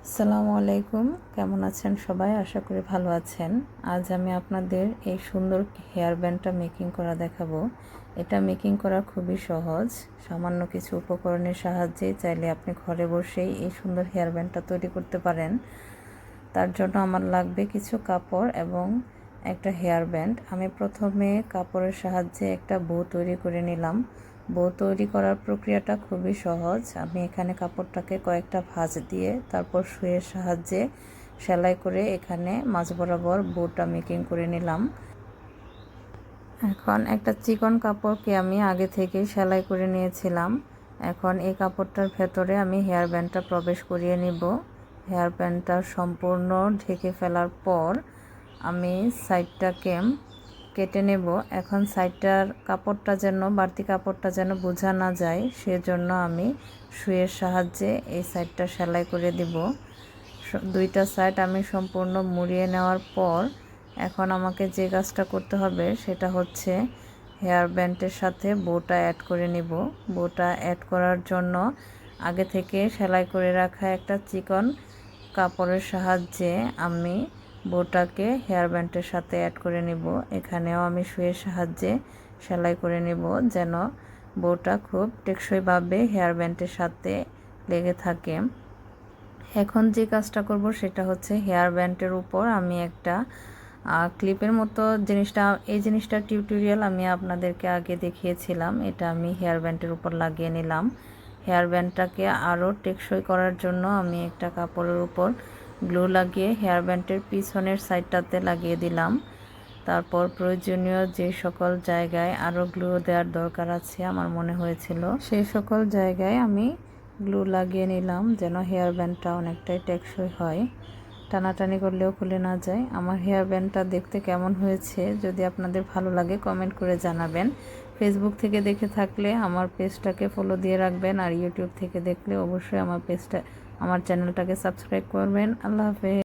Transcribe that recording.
আসসালামু আলাইকুম, কেমন আছেন সবাই? আশা করি ভালো আছেন। আজ আমি আপনাদের এই সুন্দর হেয়ার ব্যান্ডটা মেকিং করা দেখাবো। এটা মেকিং করা খুবই সহজ। সামান্য কিছু উপকরণের সাহায্যে চাইলে আপনি ঘরে বসেই এই সুন্দর হেয়ার ব্যান্ডটা তৈরি করতে পারেন। তার জন্য আমার লাগবে কিছু কাপড় এবং একটা হেয়ার ব্যান্ড। আমি প্রথমে কাপড়ের সাহায্যে একটা বো তৈরি করে নিলাম। বো তৈরি করার প্রক্রিয়াটা খুবই সহজ। আমি এখানে কাপড়টাকে কয়েকটা ভাঁজ দিয়ে তারপর সুইয়ের সাহায্যে সেলাই করে এখানে মাঝ বরাবর বোটা মেকিং করে নিলাম। এখন একটা চিকন কাপড়কে আমি আগে থেকেই সেলাই করে নিয়েছিলাম। এখন এই কাপড়টার ভেতরে আমি হেয়ার ব্যান্ডটা প্রবেশ করিয়ে নিব। হেয়ার ব্যান্ডটা সম্পূর্ণ ঢেকে ফেলার পর আমি সাইডটাকে কেটে নেব। এখন সাইডটার কাপড়টা যেন বাড়তি কাপড়টা যেন বোঝা না যায়, সেজন্য আমি সুইয়ের সাহায্যে এই সাইডটা সেলাই করে দিব। দুইটা সাইড আমি সম্পূর্ণ মুড়িয়ে নেওয়ার পর এখন আমাকে যে কাজটা করতে হবে সেটা হচ্ছে হেয়ার ব্যান্ডের সাথে বোটা অ্যাড করে নিব। বোটা অ্যাড করার জন্য আগে থেকে সেলাই করে রাখা একটা চিকন কাপড়ের সাহায্যে আমি বোটাকে হেয়ার ব্যান্ডের সাথে অ্যাড করে নিব। এখানেও আমি সুইয়ের সাহায্যে সেলাই করে নিব যেন বোটা খুব টেকসইভাবে হেয়ার ব্যান্ডের সাথে লেগে থাকে। এখন যে কাজটা করব সেটা হচ্ছে হেয়ার ব্যান্ডের উপর আমি একটা ক্লিপের মতো এই জিনিসটার টিউটোরিয়াল আমি আপনাদেরকে আগে দেখিয়েছিলাম। এটা আমি হেয়ার ব্যান্ডের উপর লাগিয়ে নিলাম। হেয়ার ব্যান্ডটাকে আরও টেকসই করার জন্য আমি একটা কাপড়ের উপর গ্লু লাগিয়ে হেয়ার ব্যান্ডের পিছনের সাইডটাতে লাগিয়ে দিলাম। তারপর প্রয়োজনীয় যে সকল জায়গায় আরও গ্লু দেওয়ার দরকার আছে আমার মনে হয়েছিল, সেই সকল জায়গায় আমি গ্লু লাগিয়ে নিলাম যেন হেয়ার ব্যান্ডটা অনেকটাই টেকসই হয়, টানাটানি করলেও খুলে না যায়। আমার হেয়ার ব্যান্ডটা দেখতে কেমন হয়েছে যদি আপনাদের ভালো লাগে কমেন্ট করে জানাবেন। ফেসবুক থেকে দেখে থাকলে আমার পেজটাকে ফলো দিয়ে রাখবেন, আর ইউটিউব থেকে দেখলে অবশ্যই আমার চ্যানেলটাকে সাবস্ক্রাইব করবেন। আল্লাহ হাফেজ।